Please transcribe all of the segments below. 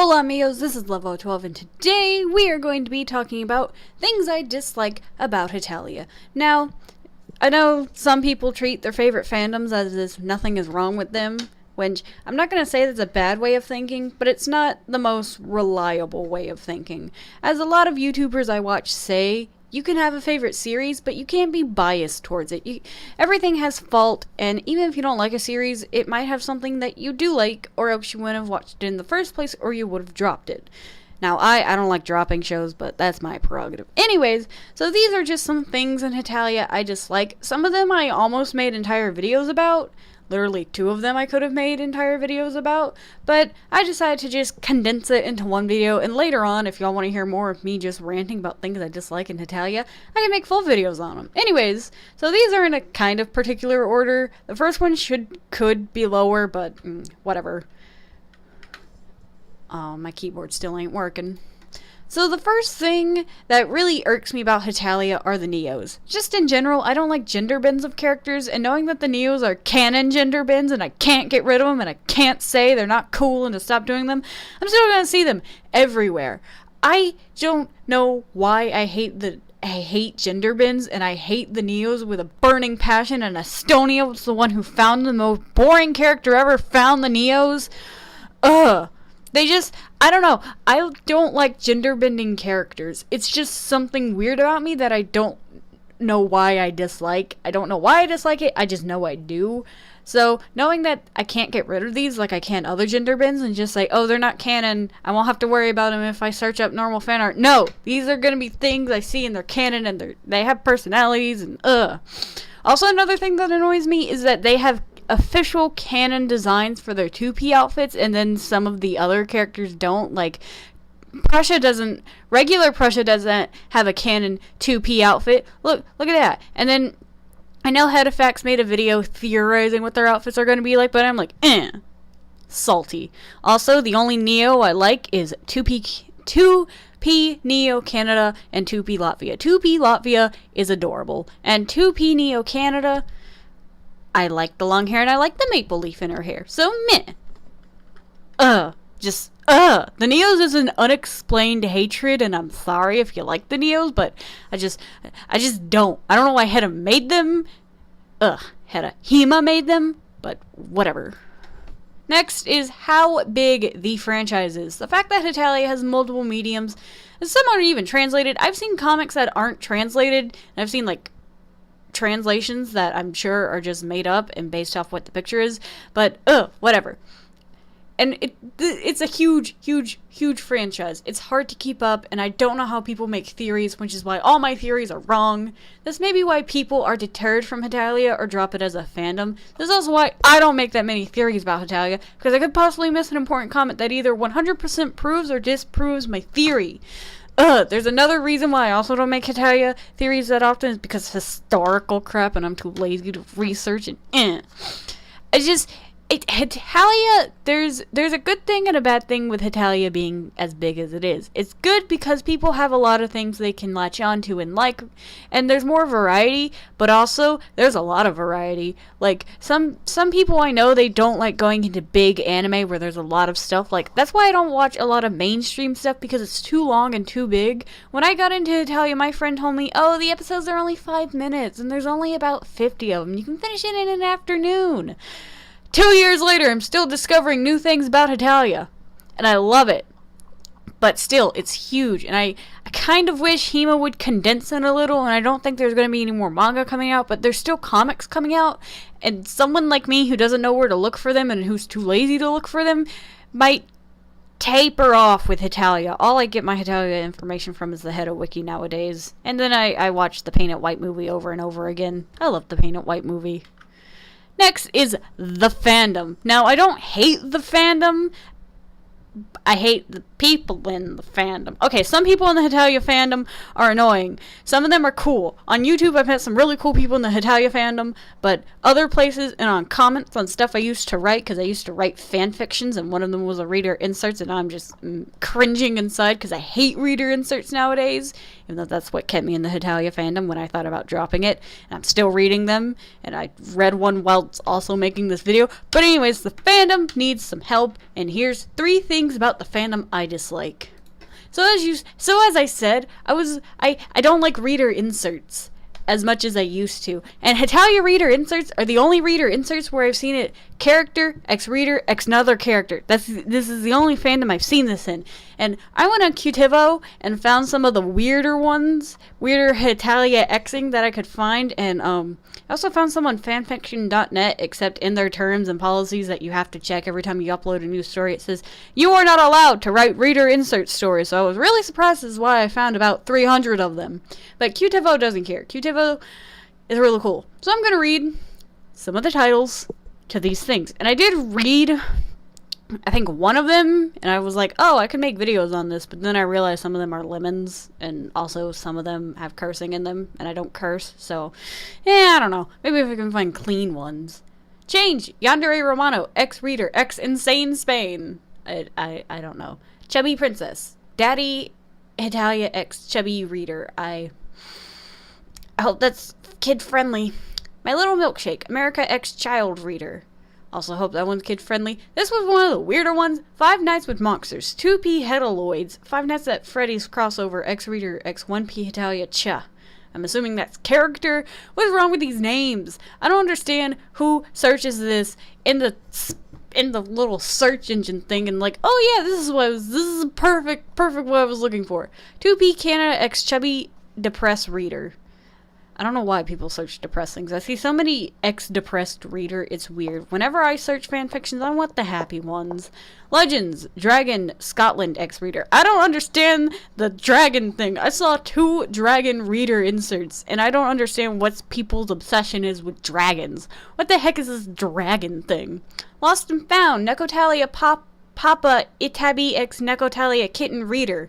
Hola amigos, this is Levo12 and today we are going to be talking about things I dislike about Hetalia. Now, I know some people treat their favorite fandoms as if nothing is wrong with them, which I'm not going to say that's a bad way of thinking, but it's not the most reliable way of thinking. As a lot of YouTubers I watch say, you can have a favorite series, but you can't be biased towards it. Everything has fault, and even if you don't like a series, it might have something that you do like, or else you wouldn't have watched it in the first place, or you would have dropped it. Now, I don't like dropping shows, but that's my prerogative. Anyways, so these are just some things in Hetalia I dislike. Some of them I almost made entire videos about. Literally 2 of them I could have made entire videos about, but I decided to just condense it into one video, and later on, if y'all want to hear more of me just ranting about things I dislike in Hetalia, I can make full videos on them. Anyways, so these are in a kind of particular order. The first one could be lower, but whatever. Oh, my keyboard still ain't working. So the first thing that really irks me about Hetalia are the Neos. Just in general, I don't like gender bends of characters, and knowing that the Neos are canon gender bends and I can't get rid of them and I can't say they're not cool and to stop doing them, I'm still going to see them everywhere. I don't know why I hate gender bends and I hate the Neos with a burning passion, and Estonia was the one who found the most boring character ever found the Neos. Ugh. I don't know. I don't like gender-bending characters. It's just something weird about me that I don't know why I dislike. I don't know why I dislike it. I just know I do. So, knowing that I can't get rid of these like I can other gender bends and just say, oh, they're not canon, I won't have to worry about them if I search up normal fan art. No! These are going to be things I see and they're canon and they have personalities and Also, another thing that annoys me is that they have official canon designs for their 2P outfits, and then some of the other characters don't. Like, regular Prussia doesn't have a canon 2P outfit. Look at that. And then, I know Hetafax made a video theorizing what their outfits are going to be like, but I'm like, salty. Also, the only Neo I like is 2P Neo Canada and 2P Latvia. 2P Latvia is adorable, and 2P Neo Canada, I like the long hair and I like the maple leaf in her hair. So, meh. The Neos is an unexplained hatred, and I'm sorry if you like the Neos, but I just don't. I don't know why Heta made them. Hema made them, but whatever. Next is how big the franchise is. The fact that Hetalia has multiple mediums, and some aren't even translated. I've seen comics that aren't translated, and I've seen, like, translations that I'm sure are just made up and based off what the picture is, but whatever. And it's a huge franchise. It's hard to keep up, and I don't know how people make theories, which is why all my theories are wrong. This may be why people are deterred from Hetalia or drop it as a fandom. This is also why I don't make that many theories about Hetalia, because I could possibly miss an important comment that either 100% proves or disproves my theory. There's another reason why I also don't make Hetalia theories that often, is because of historical crap and I'm too lazy to research and Hetalia, there's a good thing and a bad thing with Hetalia being as big as it is. It's good because people have a lot of things they can latch onto and like, and there's more variety, but also there's a lot of variety. Like, some people I know, they don't like going into big anime where there's a lot of stuff. Like, that's why I don't watch a lot of mainstream stuff, because it's too long and too big. When I got into Hetalia, my friend told me, oh, the episodes are only 5 minutes and there's only about 50 of them. You can finish it in an afternoon. 2 years later, I'm still discovering new things about Hetalia, and I love it. But still, it's huge, and I kind of wish Hema would condense it a little, and I don't think there's going to be any more manga coming out, but there's still comics coming out, and someone like me who doesn't know where to look for them and who's too lazy to look for them might taper off with Hetalia. All I get my Hetalia information from is the Heta Wiki nowadays, and then I watch the Paint It White movie over and over again. I love the Paint It White movie. Next is the fandom. Now, I don't hate the fandom. I hate people in the fandom. Okay, some people in the Hetalia fandom are annoying. Some of them are cool. On YouTube, I've met some really cool people in the Hetalia fandom, but other places and on comments on stuff I used to write, because I used to write fan fictions, and one of them was a reader inserts, and I'm just cringing inside because I hate reader inserts nowadays, even though that's what kept me in the Hetalia fandom when I thought about dropping it, and I'm still reading them, and I read one while also making this video. But anyways, the fandom needs some help, and here's 3 things about the fandom I dislike. So as I said, I don't like reader inserts as much as I used to. And Hetalia reader inserts are the only reader inserts where I've seen it character, X-reader, X another character. This is the only fandom I've seen this in. And I went on Qtivo and found some of the weirder ones, weirder Hetalia Xing that I could find, and I also found some on fanfiction.net, except in their terms and policies that you have to check every time you upload a new story. It says, you are not allowed to write reader insert stories. So I was really surprised as why I found about 300 of them. But Qtivo doesn't care. Qtivo is really cool. So I'm going to read some of the titles to these things. And I did read, I think, one of them, and I was like, oh, I could make videos on this, but then I realized some of them are lemons, and also some of them have cursing in them, and I don't curse, so, I don't know. Maybe if I can find clean ones. Change! Yandere Romano, X-Reader, X-Insane Spain. I don't know. Chubby Princess. Daddy Hetalia X Chubby Reader. I hope that's kid-friendly. My Little Milkshake, America X Child Reader. Also hope that one's kid-friendly. This was one of the weirder ones. Five Nights with Monsters, 2P Hetaloids, Five Nights at Freddy's crossover, X-Reader, X1P Hetalia Cha. I'm assuming that's character. What's wrong with these names? I don't understand who searches this in the little search engine thing and like, oh yeah, this is perfect what I was looking for. 2P Canada X Chubby Depressed Reader. I don't know why people search depressed things. I see so many X-depressed reader, it's weird. Whenever I search fanfictions, I want the happy ones. Legends, Dragon, Scotland X-reader. I don't understand the dragon thing. I saw 2 dragon reader inserts, and I don't understand what people's obsession is with dragons. What the heck is this dragon thing? Lost and Found, Necotalia Papa Itabi X Necotalia Kitten Reader.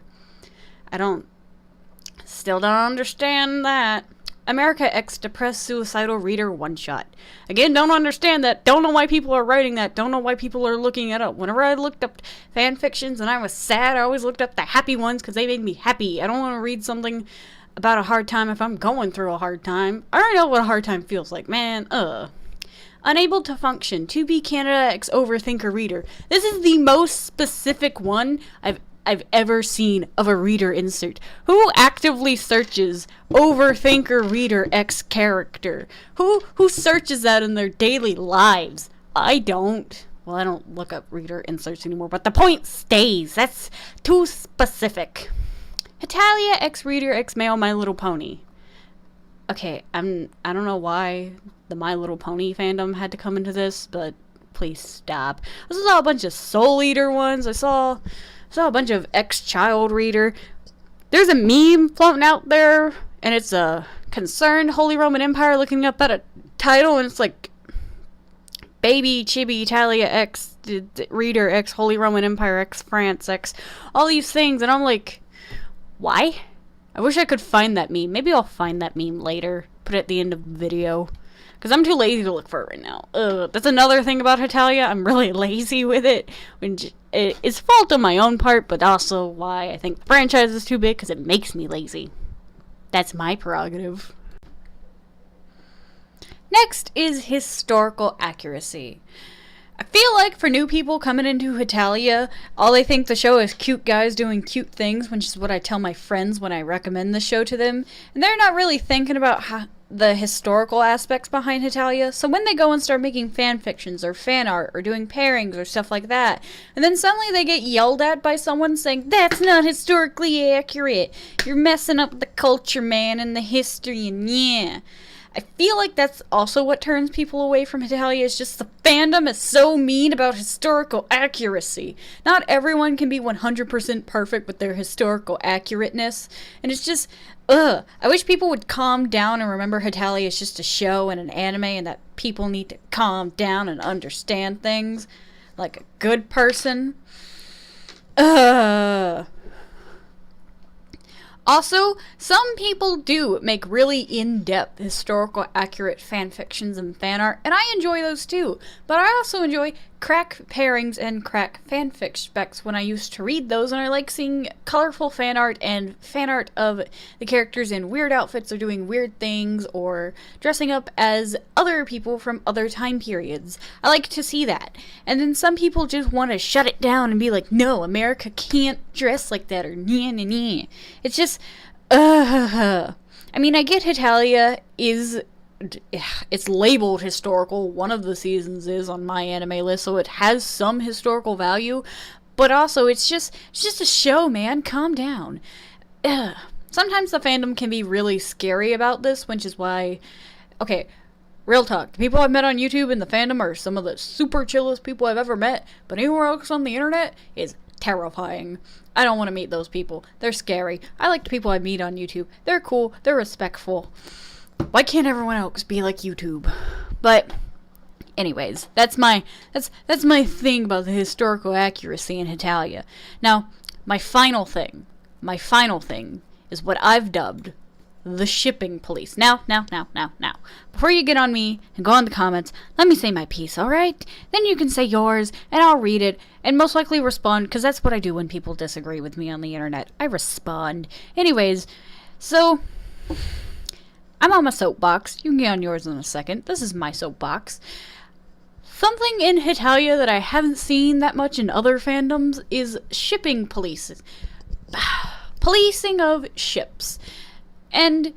Still don't understand that. America X Depressed Suicidal Reader One-Shot. Again, don't understand that. Don't know why people are writing that. Don't know why people are looking it up. Whenever I looked up fan fictions and I was sad, I always looked up the happy ones because they made me happy. I don't want to read something about a hard time if I'm going through a hard time. I already know what a hard time feels like, man. Unable to Function. 2B Canada X Overthinker Reader. This is the most specific one I've ever seen of a reader insert. Who actively searches Overthinker Reader X character? Who searches that in their daily lives? I don't. Well, I don't look up reader inserts anymore, but the point stays. That's too specific. Hetalia X Reader X Male My Little Pony. Okay, I don't know why the My Little Pony fandom had to come into this, but please stop. I saw a bunch of Soul Eater ones. I saw a bunch of X-Child Reader. There's a meme floating out there, and it's a concerned Holy Roman Empire looking up at a title, and it's like Baby Chibi Italia X Reader X Holy Roman Empire X France X all these things, and I'm like, why? I wish I could find that meme. Maybe I'll find that meme later, put it at the end of the video, because I'm too lazy to look for it right now. That's another thing about Hetalia. I'm really lazy with it. It's fault on my own part, but also why I think the franchise is too big, because it makes me lazy. That's my prerogative. Next is historical accuracy. I feel like for new people coming into Hetalia, all they think the show is cute guys doing cute things, which is what I tell my friends when I recommend the show to them. And they're not really thinking about the historical aspects behind Hetalia. So when they go and start making fan fictions or fan art or doing pairings or stuff like that, and then suddenly they get yelled at by someone saying, that's not historically accurate. You're messing up the culture, man, and the history, and yeah. I feel like that's also what turns people away from Hetalia, is just the fandom is so mean about historical accuracy. Not everyone can be 100% perfect with their historical accurateness, and it's just, I wish people would calm down and remember Hetalia is just a show and an anime, and that people need to calm down and understand things like a good person. Uh. Also, some people do make really in-depth, historical accurate fan fictions and fan art, and I enjoy those too. But I also enjoy crack pairings and crack fanfic specs when I used to read those, and I like seeing colorful fan art and fan art of the characters in weird outfits or doing weird things or dressing up as other people from other time periods. I like to see that. And then some people just want to shut it down and be like, no, America can't dress like that, or nah, nah, nah. It's just, I mean, I get Hetalia is, it's labeled historical. One of the seasons is on my anime list, so it has some historical value. But also, it's just a show, man. Calm down. Sometimes the fandom can be really scary about this, which is why, okay, real talk. The people I've met on YouTube in the fandom are some of the super chillest people I've ever met, but anywhere else on the internet is terrifying. I don't want to meet those people. They're scary. I like the people I meet on YouTube. They're cool. They're respectful. Why can't everyone else be like YouTube? But anyways, that's my thing about the historical accuracy in Hetalia. Now, my final thing is what I've dubbed the shipping police. Now. Before you get on me and go in the comments, let me say my piece, alright? Then you can say yours, and I'll read it, and most likely respond, because that's what I do when people disagree with me on the internet. I respond. Anyways, so I'm on my soapbox. You can get on yours in a second. This is my soapbox. Something in Hetalia that I haven't seen that much in other fandoms is shipping police. Policing of ships. And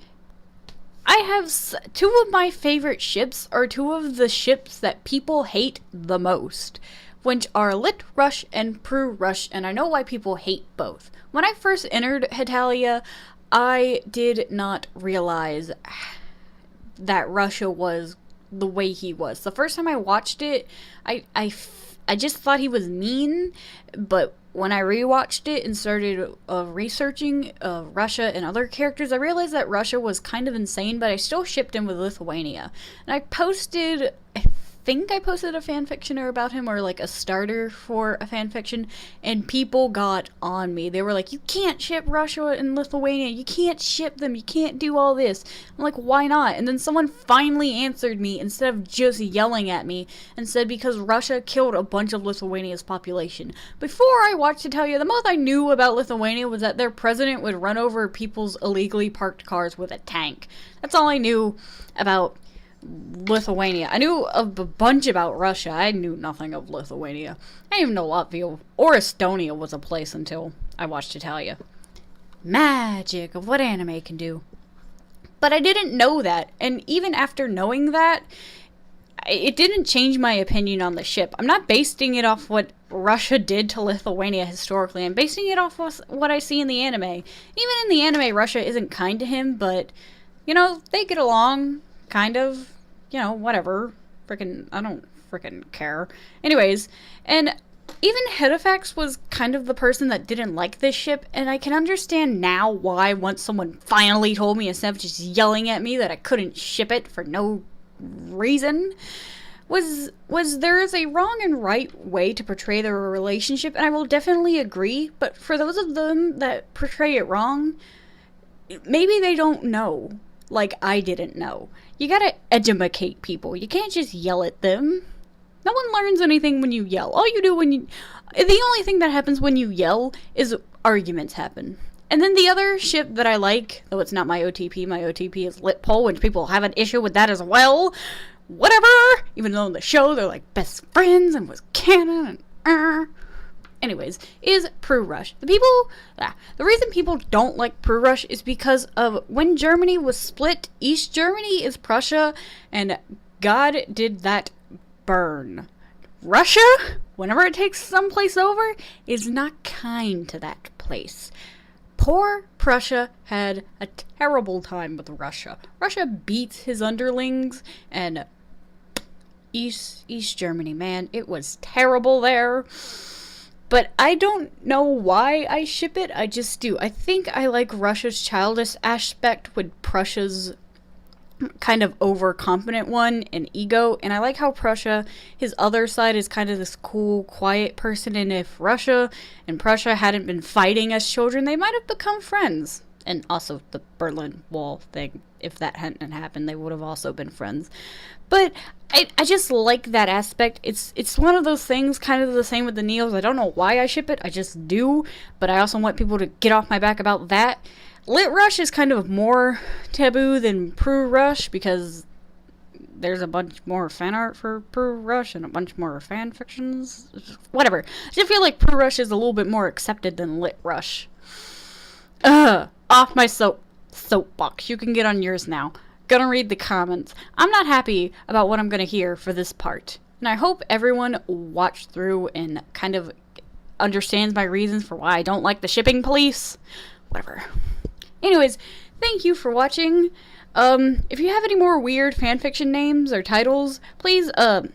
I have two of my favorite ships are two of the ships that people hate the most, which are Lit Rush and Prue Rush, and I know why people hate both. When I first entered Hetalia, I did not realize that Russia was the way he was. The first time I watched it, I just thought he was mean, but when I rewatched it and started researching Russia and other characters, I realized that Russia was kind of insane, but I still shipped him with Lithuania. And I think I posted a fanfiction about him, or like a starter for a fanfiction, and people got on me. They were like, you can't ship Russia and Lithuania, you can't ship them, you can't do all this. I'm like, why not? And then someone finally answered me instead of just yelling at me and said because Russia killed a bunch of Lithuania's population. Before I watched Hetalia, the most I knew about Lithuania was that their president would run over people's illegally parked cars with a tank. That's all I knew about Lithuania. I knew a bunch about Russia. I knew nothing of Lithuania. I didn't even know Latvia or Estonia was a place until I watched Hetalia. Magic of what anime can do. But I didn't know that, and even after knowing that, it didn't change my opinion on the ship. I'm not basing it off what Russia did to Lithuania historically. I'm basing it off what I see in the anime. Even in the anime, Russia isn't kind to him, but, you know, they get along. Kind of, you know, whatever. I don't frickin' care. Anyways, and even Hetafax was kind of the person that didn't like this ship, and I can understand now why once someone finally told me instead of just yelling at me that I couldn't ship it for no reason, was there is a wrong and right way to portray their relationship, and I will definitely agree, but for those of them that portray it wrong, maybe they don't know. Like I didn't know. You gotta educate people. You can't just yell at them. No one learns anything when you yell. All you do the only thing that happens when you yell is arguments happen. And then the other ship that I like, though it's not my OTP is Litpole, which people have an issue with that as well. Whatever! Even though in the show they're like best friends and was canon and anyways, is Prue Rush. The reason people don't like Prue Rush is because of when Germany was split, East Germany is Prussia, and God did that burn. Russia, whenever it takes someplace over, is not kind to that place. Poor Prussia had a terrible time with Russia. Russia beats his underlings, and East Germany, man, it was terrible there. But I don't know why I ship it, I just do. I think I like Russia's childish aspect with Prussia's kind of overconfident one and ego, and I like how Prussia, his other side, is kind of this cool, quiet person, and if Russia and Prussia hadn't been fighting as children, they might have become friends. And also the Berlin Wall thing, if that hadn't happened, they would have also been friends. But I just like that aspect. It's one of those things, kind of the same with the Neos. I don't know why I ship it, I just do, but I also want people to get off my back about that. Lit Rush is kind of more taboo than Prue Rush because there's a bunch more fan art for Prue Rush and a bunch more fan fictions. Whatever. I just feel like Prue Rush is a little bit more accepted than Lit Rush. Off my soapbox. You can get on yours now. Gonna read the comments. I'm not happy about what I'm gonna hear for this part. And I hope everyone watched through and kind of understands my reasons for why I don't like the shipping police. Whatever. Anyways, thank you for watching. If you have any more weird fanfiction names or titles, please type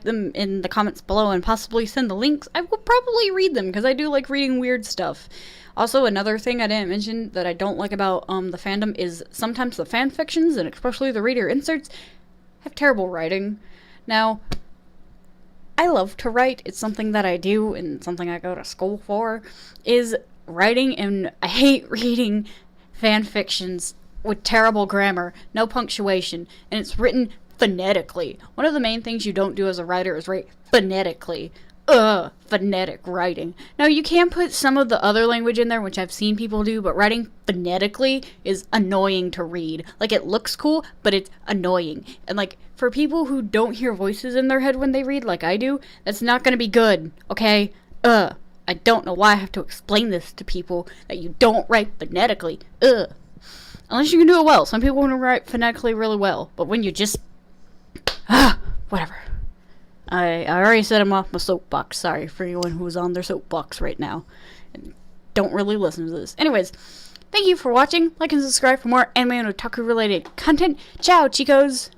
them in the comments below and possibly send the links. I will probably read them because I do like reading weird stuff. Also, another thing I didn't mention that I don't like about the fandom is sometimes the fanfictions, and especially the reader inserts, have terrible writing. Now, I love to write. It's something that I do and something I go to school for, is writing, and I hate reading fan fictions with terrible grammar, no punctuation, and it's written phonetically. One of the main things you don't do as a writer is write phonetically. Phonetic writing. Now, you can put some of the other language in there, which I've seen people do, but writing phonetically is annoying to read. Like, it looks cool, but it's annoying. And, like, for people who don't hear voices in their head when they read, like I do, that's not gonna be good, okay? I don't know why I have to explain this to people, that you don't write phonetically. Unless you can do it well. Some people want to write phonetically really well, but when you just... whatever. I already said I'm off my soapbox. Sorry for anyone who's on their soapbox right now and don't really listen to this. Anyways, thank you for watching. Like and subscribe for more anime and otaku related content. Ciao, chicos!